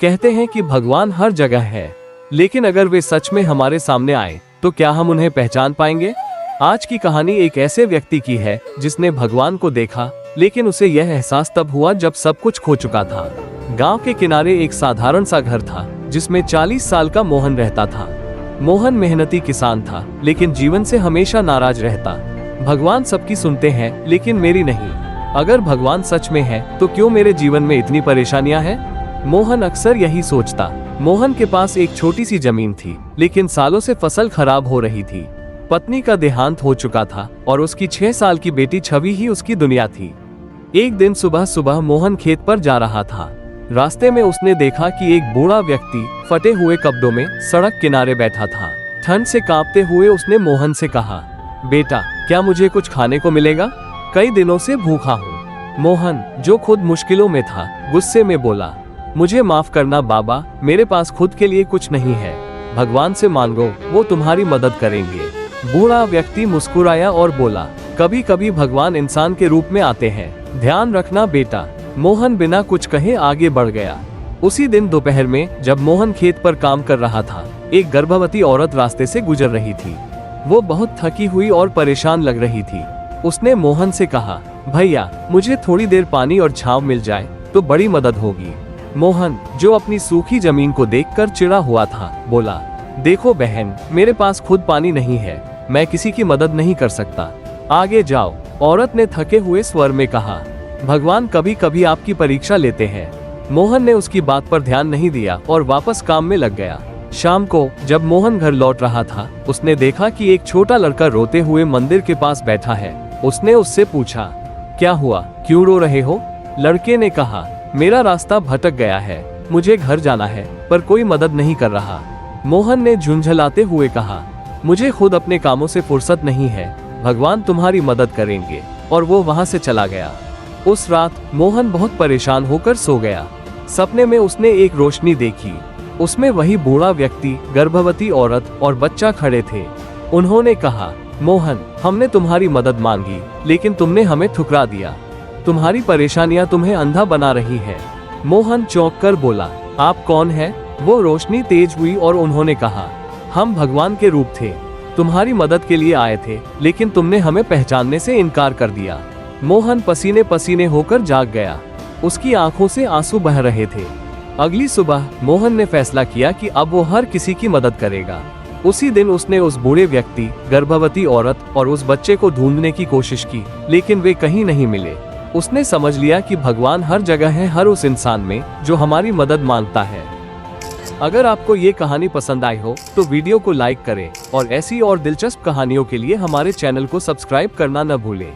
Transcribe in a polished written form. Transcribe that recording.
कहते हैं कि भगवान हर जगह है, लेकिन अगर वे सच में हमारे सामने आए तो क्या हम उन्हें पहचान पाएंगे? आज की कहानी एक ऐसे व्यक्ति की है जिसने भगवान को देखा, लेकिन उसे यह एहसास तब हुआ जब सब कुछ खो चुका था। गांव के किनारे एक साधारण सा घर था जिसमें 40 साल का मोहन रहता था। मोहन मेहनती किसान था, लेकिन जीवन से हमेशा नाराज रहता। भगवान सबकी सुनते हैं, लेकिन मेरी नहीं। अगर भगवान सच में है तो क्यों मेरे जीवन में इतनी परेशानियां हैं? मोहन अक्सर यही सोचता। मोहन के पास एक छोटी सी जमीन थी, लेकिन सालों से फसल खराब हो रही थी। पत्नी का देहांत हो चुका था और उसकी 6 साल की बेटी छवि ही उसकी दुनिया थी। एक दिन सुबह सुबह मोहन खेत पर जा रहा था। रास्ते में उसने देखा कि एक बूढ़ा व्यक्ति फटे हुए कपड़ों में सड़क किनारे बैठा था। ठंड से कांपते हुए उसने मोहन से कहा, बेटा, क्या मुझे कुछ खाने को मिलेगा? कई दिनों से भूखा हूँ। मोहन, जो खुद मुश्किलों में था, गुस्से में बोला, मुझे माफ करना बाबा, मेरे पास खुद के लिए कुछ नहीं है। भगवान से मांगो, वो तुम्हारी मदद करेंगे। बूढ़ा व्यक्ति मुस्कुराया और बोला, कभी कभी भगवान इंसान के रूप में आते हैं, ध्यान रखना बेटा। मोहन बिना कुछ कहे आगे बढ़ गया। उसी दिन दोपहर में जब मोहन खेत पर काम कर रहा था, एक गर्भवती औरत रास्ते से गुजर रही थी। वो बहुत थकी हुई और परेशान लग रही थी। उसने मोहन से कहा, भैया, मुझे थोड़ी देर पानी और छांव मिल जाए तो बड़ी मदद होगी। मोहन, जो अपनी सूखी जमीन को देखकर चिढ़ा हुआ था, बोला, देखो बहन, मेरे पास खुद पानी नहीं है, मैं किसी की मदद नहीं कर सकता। आगे जाओ। औरत ने थके हुए स्वर में कहा, भगवान कभी कभी आपकी परीक्षा लेते हैं। मोहन ने उसकी बात पर ध्यान नहीं दिया और वापस काम में लग गया। शाम को जब मोहन घर लौट रहा था, उसने देखा कि एक छोटा लड़का रोते हुए मंदिर के पास बैठा है। उसने उससे पूछा, क्या हुआ, क्यों रो रहे हो? लड़के ने कहा, मेरा रास्ता भटक गया है, मुझे घर जाना है, पर कोई मदद नहीं कर रहा। मोहन ने झुंझलाते हुए कहा, मुझे खुद अपने कामों से फुर्सत नहीं है, भगवान तुम्हारी मदद करेंगे। और वो वहां से चला गया। उस रात मोहन बहुत परेशान होकर सो गया। सपने में उसने एक रोशनी देखी। उसमें वही बूढ़ा व्यक्ति, गर्भवती औरत और बच्चा खड़े थे। उन्होंने कहा, मोहन, हमने तुम्हारी मदद मांगी, लेकिन तुमने हमें ठुकरा दिया। तुम्हारी परेशानियां तुम्हें अंधा बना रही है। मोहन चौंक कर बोला, आप कौन हैं? वो रोशनी तेज हुई और उन्होंने कहा, हम भगवान के रूप थे, तुम्हारी मदद के लिए आए थे, लेकिन तुमने हमें पहचानने से इनकार कर दिया। मोहन पसीने पसीने होकर जाग गया। उसकी आंखों से आंसू बह रहे थे। अगली सुबह मोहन ने फैसला किया कि अब वो हर किसी की मदद करेगा। उसी दिन उसने उस बूढ़े व्यक्ति, गर्भवती औरत और उस बच्चे को ढूंढने की कोशिश की, लेकिन वे कहीं नहीं मिले। उसने समझ लिया कि भगवान हर जगह है, हर उस इंसान में जो हमारी मदद मांगता है। अगर आपको ये कहानी पसंद आई हो तो वीडियो को लाइक करें और ऐसी और दिलचस्प कहानियों के लिए हमारे चैनल को सब्सक्राइब करना न भूलें।